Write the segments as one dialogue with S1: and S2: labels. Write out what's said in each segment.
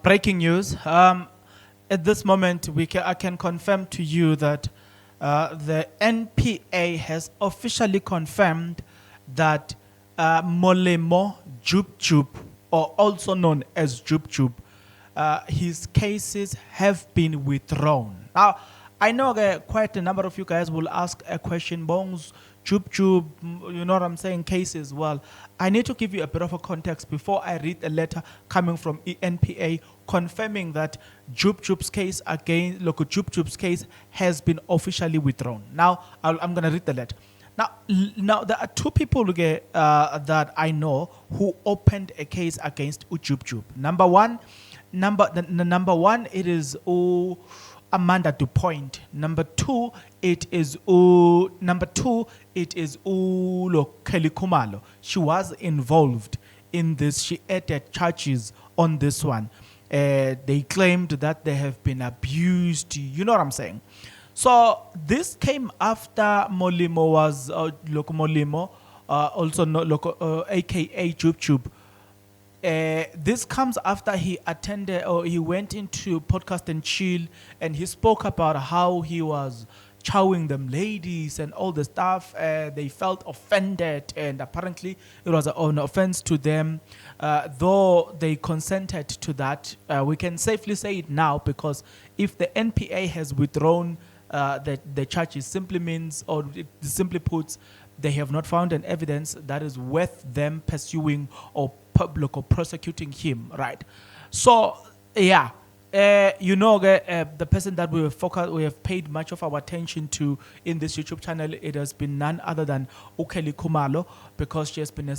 S1: Breaking news. At this moment, I can confirm to you that the NPA has officially confirmed that Molemo Jub Jub, or also known as Jub Jub, his cases have been withdrawn. Now, I know quite a number of you guys will ask a question, Bongs, Jub Jub, you know what I'm saying, cases. Well, I need to give you a bit of a context before I read a letter coming from NPA confirming that Jub Jub's case against Local Jub Jub's case has been officially withdrawn. Now, I'm going to read the letter. Now, there are two people that I know who opened a case against Jub Jub. Number one, it is Amanda DuPoint. Number two, it is Kelly Kumalo. She was involved in this. She added charges on this one. They claimed that they have been abused. You know what I'm saying? So this came after Molimo was Loco Molimo, also aka Jub Jub. This comes after he attended or he went into Podcast and Chill, and he spoke about how he was chowing them ladies and all the stuff. They felt offended, and apparently it was an offense to them. Though they consented to that, we can safely say it now, because if the NPA has withdrawn the charges, simply means, or it simply puts, they have not found an evidence that is worth them pursuing or public or prosecuting him, right? So, yeah, the person that we have paid much of our attention to in this YouTube channel, it has been none other than Kelly Kumalo, because she has been at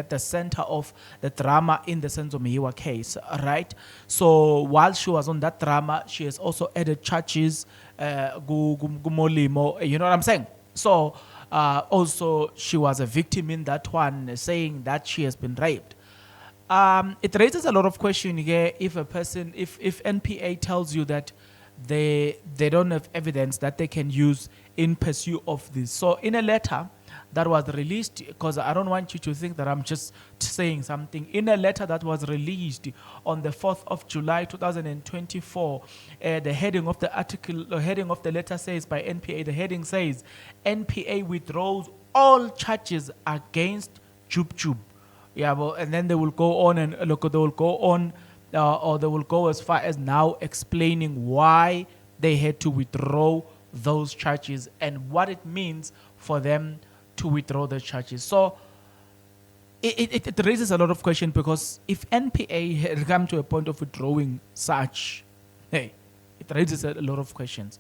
S1: the center of the drama in the Senzo Mihiwa case, right? So while she was on that drama, she has also added charges, Gumolimo, you know what I'm saying? So also she was a victim in that one, saying that she has been raped. It raises a lot of questions here if NPA tells you that they don't have evidence that they can use in pursuit of this. So in a letter that was released, because I don't want you to think that I'm just saying something, in a letter that was released on the 4th of July 2024, the heading of the article, the heading of the letter says by NPA, the heading says, NPA withdraws all charges against Jub Jub. Yeah, well, and then they will go on and look. They will go on, or they will go as far as now explaining why they had to withdraw those charges and what it means for them to withdraw the charges. So it raises a lot of questions, because if NPA had come to a point of withdrawing such, hey, it raises a lot of questions.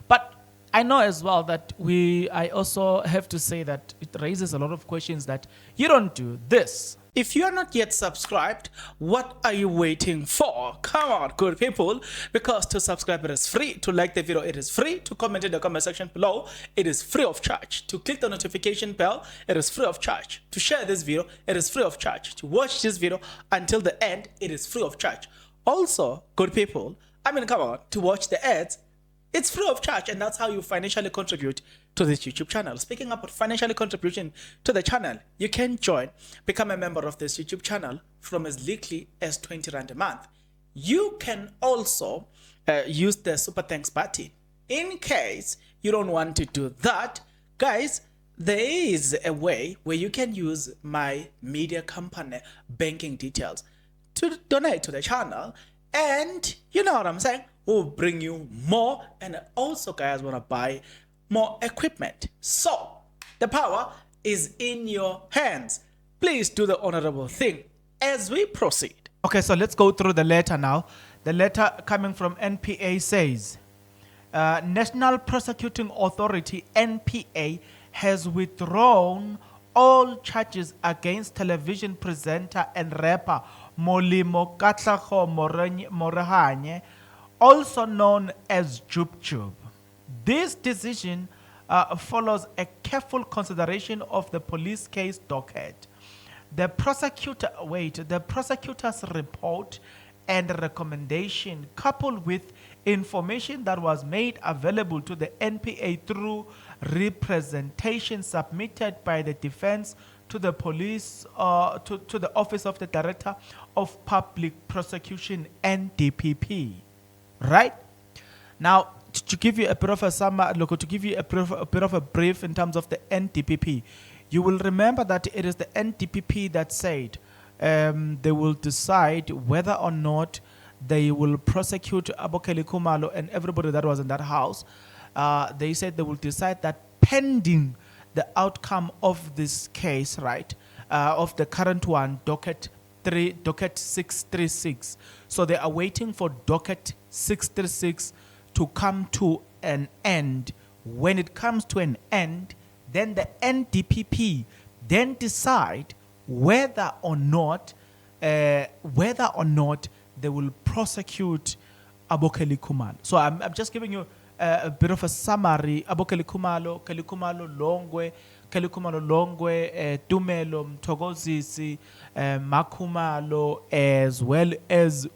S1: But I know as well that I also have to say that it raises a lot of questions that you don't do this. If you are not yet subscribed, what are you waiting for? Come on, good people, because to subscribe it is free, to like the video it is free, to comment in the comment section below it is free of charge, to click the notification bell it is free of charge, to share this video it is free of charge, to watch this video until the end it is free of charge. Also, good people, come on, to watch the ads it's free of charge, and that's how you financially contribute to this YouTube channel. Speaking about financially contribution to the channel, you can become a member of this YouTube channel from as little as 20 Rand a month. You can also use the super thanks button. In case you don't want to do that, guys, there is a way where you can use my media company banking details to donate to the channel, and you know what I'm saying, we'll bring you more, and also guys want to buy more equipment. So the power is in your hands. Please do the honorable thing as we proceed. Okay, so let's go through the letter now. The letter coming from NPA says, National Prosecuting Authority NPA has withdrawn all charges against television presenter and rapper Molimo Katlaho Morehanye, also known as Jub Jub. This decision follows a careful consideration of the police case docket. The prosecutor's report and recommendation, coupled with information that was made available to the NPA through representation submitted by the defense to the police, to the Office of the Director of Public Prosecution, NDPP, right? Now, to give you a bit of a summary, look, to give you a bit of a brief in terms of the NDPP, you will remember that it is the NDPP that said they will decide whether or not they will prosecute Abokele Kumalo and everybody that was in that house. They said they will decide that pending the outcome of this case, right, of the current one, docket 636. So they are waiting for docket 636 to come to an end. When it comes to an end, then the NDPP then decide whether or not they will prosecute Abokele Kumalo. So I'm just giving you a bit of a summary. Abokele Kumalo, Longwe, Tumelo, Mthokozisi, Makumalo, as well as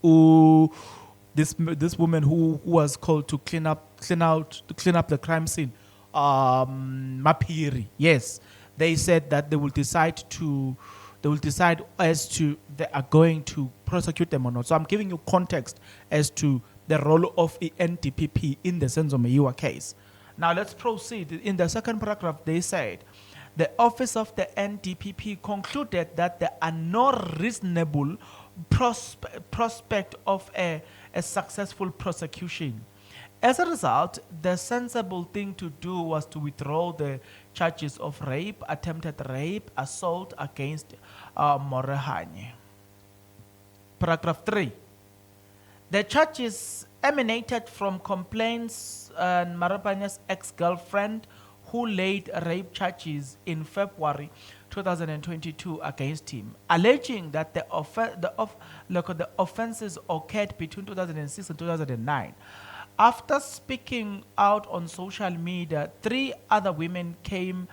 S1: this woman who was called to clean up the crime scene, Mapiri. Yes, they said that they will decide as to they are going to prosecute them or not. So I'm giving you context as to the role of the NDPP in the Senzo Meyiwa case. Now let's proceed. In the second paragraph, they said the office of the NDPP concluded that there are no reasonable prospect of a successful prosecution. As a result, the sensible thing to do was to withdraw the charges of rape, attempted rape, assault against Morehane. Paragraph 3. The charges emanated from complaints on Marapanya's ex-girlfriend who laid rape charges in February 2022 against him, alleging that the offenses occurred between 2006 and 2009. After speaking out on social media, 3 other women came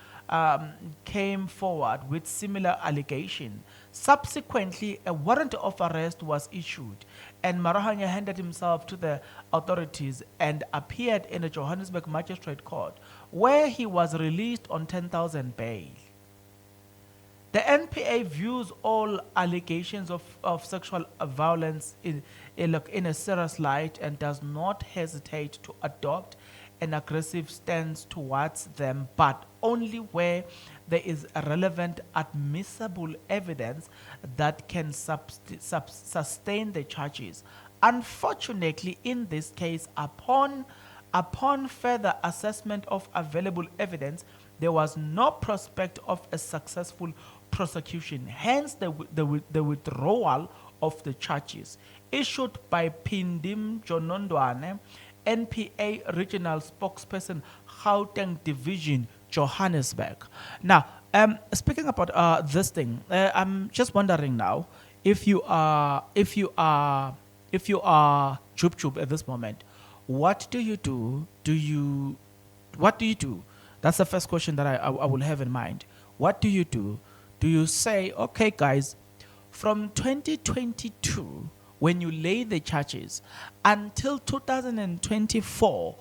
S1: forward with similar allegations. Subsequently, a warrant of arrest was issued, and Marahanya handed himself to the authorities and appeared in the Johannesburg Magistrate Court, where he was released on 10,000 bail. The NPA views all allegations of sexual violence in a serious light and does not hesitate to adopt an aggressive stance towards them, but only where there is a relevant admissible evidence that can sustain the charges. Unfortunately, in this case, upon further assessment of available evidence, there was no prospect of a successful prosecution, hence the withdrawal of the charges. Issued by Pindim Jonondwane, NPA Regional Spokesperson, Gauteng Division, Johannesburg. Now, speaking about this thing, I'm just wondering now if you are Jub Jub at this moment, what do you do? What do you do? That's the first question that I will have in mind. What do you do? Do you say, okay, guys, from 2022, when you lay the charges, until 2024,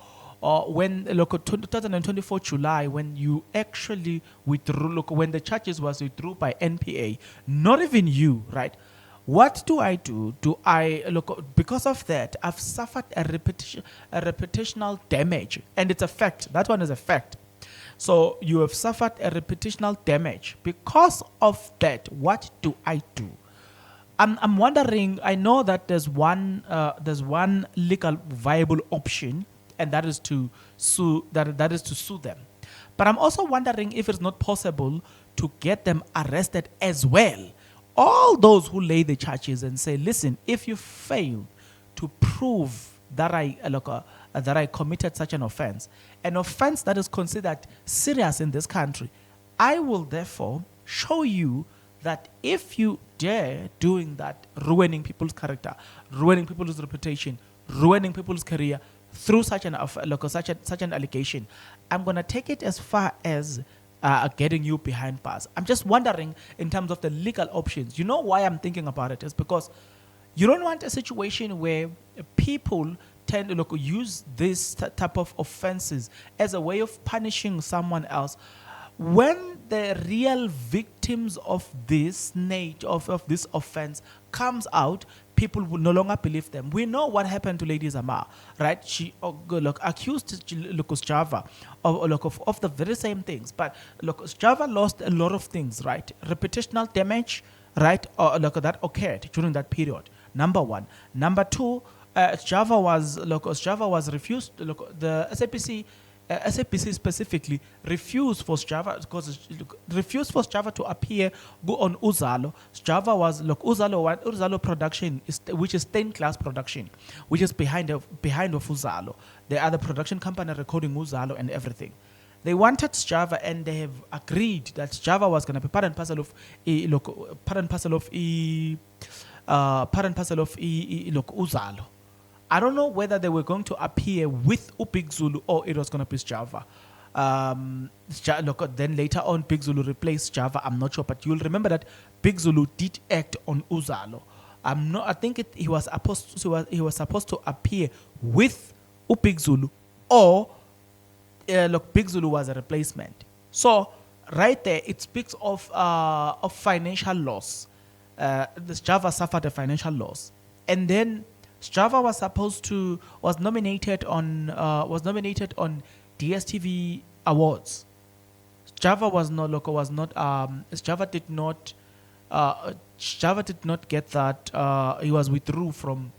S1: when 2024 July, when you actually withdrew, when the charges was withdrew by NPA, not even you, right? What do I do? Do I because of that, I've suffered a reputational damage, and it's a fact. That one is a fact. So you have suffered a reputational damage. Because of that, what do I do? I'm wondering. I know that there's one legal viable option, and that is to sue. That is to sue them. But I'm also wondering if it's not possible to get them arrested as well. All those who lay the charges and say, listen, if you fail to prove that I committed such an offense that is considered serious in this country, I will therefore show you that if you dare doing that, ruining people's character, ruining people's reputation, ruining people's career through such an allegation, I'm going to take it as far as getting you behind bars. I'm just wondering in terms of the legal options. You know why I'm thinking about it is because you don't want a situation where people tend to use this type of offenses as a way of punishing someone else When the real victims of of this offense comes out, people will no longer believe them. We know what happened to Lady Zamar, right? She accused Lucas Java of the very same things. But Lucas Java lost a lot of things, right? Reputational damage, right? That occurred during that period. Number one. Number two, Java was refused. Look, the SAPC specifically refused for Java because refused for Java to appear go on Uzalo. Java was Uzalo production is, which is stained glass production, which is behind of Uzalo. The other production company recording Uzalo and everything. They wanted Java and they have agreed that Java was going to be part and parcel of Uzalo. I don't know whether they were going to appear with Big Zulu or it was going to be Java. Then later on, Big Zulu replaced Java. I'm not sure, but you'll remember that Big Zulu did act on Uzalo. I think he was supposed to appear with Big Zulu, or Big Zulu was a replacement. So right there, it speaks of financial loss. This Java suffered a financial loss, and then Java was nominated on DSTV awards. Java was not local was not Java did not get that. He was withdrew from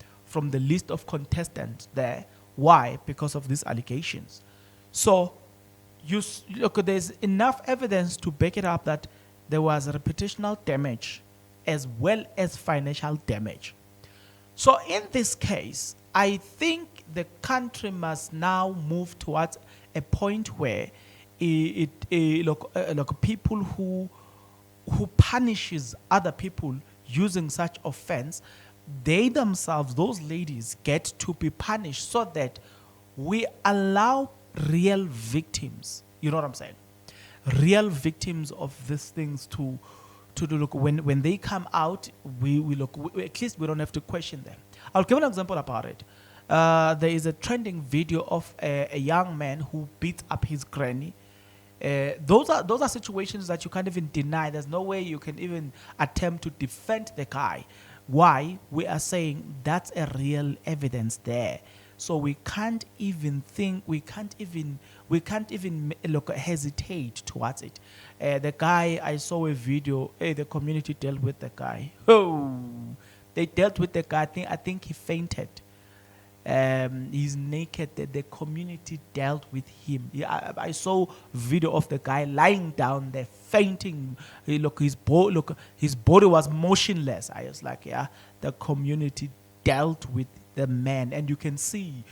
S1: the list of contestants there. Why? Because of these allegations. So there's enough evidence to back it up that there was reputational damage as well as financial damage. So in this case, I think the country must now move towards a point where people who punishes other people using such offense, they themselves, those ladies, get to be punished so that we allow real victims. You know what I'm saying? Real victims of these things to look when they come out, we at least we don't have to question them. I'll give an example about it. There is a trending video of a young man who beats up his granny. Those are situations that you can't even deny. There's no way you can even attempt to defend the guy. Why? We are saying that's a real evidence there. So we can't even hesitate towards it. The guy, I saw a video. The community dealt with the guy. Oh, they dealt with the guy. I think he fainted. He's naked. The community dealt with him. I saw video of the guy lying down there, fainting. His body was motionless. I was like, yeah, the community dealt with the man, and you can see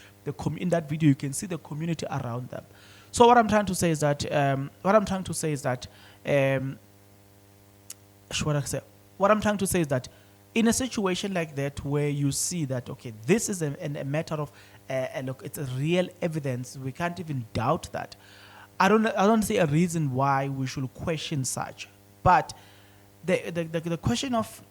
S1: in that video. You can see the community around them. So what I'm trying to say is that in a situation like that where you see that, okay, this is a matter of it's a real evidence, we can't even doubt that. I don't see a reason why we should question such, but the question of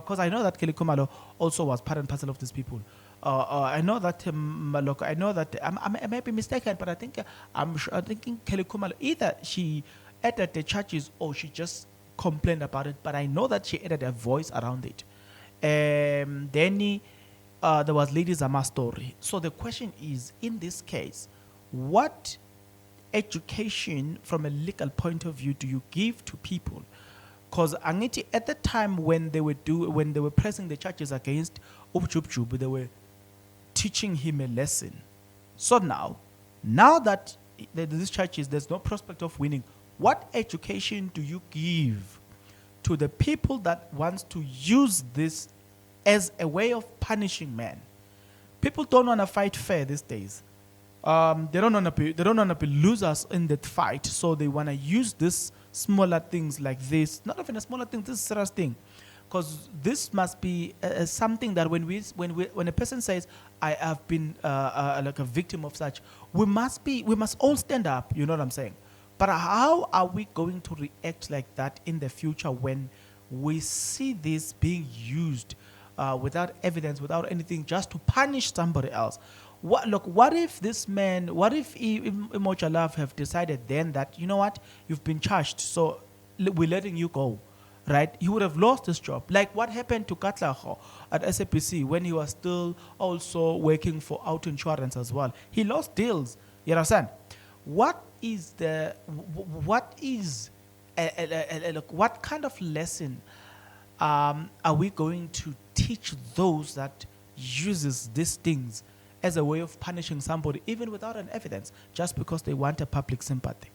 S1: because I know that Kelly Kumalo also was part and parcel of these people. I know that I may be mistaken, but I think I'm thinking Kelly Kumalo, either she added the charges or she just complained about it. But I know that she added a voice around it. Then there was Lady Zama's story. So the question is, in this case, what education from a legal point of view do you give to people? Because Angiti, at the time when they were pressing the charges against Jub Jub, they were teaching him a lesson. So now that these charges, there's no prospect of winning, what education do you give to the people that wants to use this as a way of punishing men? People don't want to fight fair these days. They don't want to be losers in that fight, so they want to use this smaller things like this. Not even a smaller thing. This is a serious thing, because this must be something that when a person says, "I have been like a victim of such," we must all stand up. You know what I'm saying? But how are we going to react like that in the future when we see this being used without evidence, without anything, just to punish somebody else? What if this man, what if Imojalav have decided then that, you know what, you've been charged, so we're letting you go, right? He would have lost his job. Like what happened to Katlaho at SAPC when he was still also working for auto insurance as well. He lost deals. You understand? What is the, what is, what kind of lesson are we going to teach those that uses these things as a way of punishing somebody, even without an evidence, just because they want a public sympathy?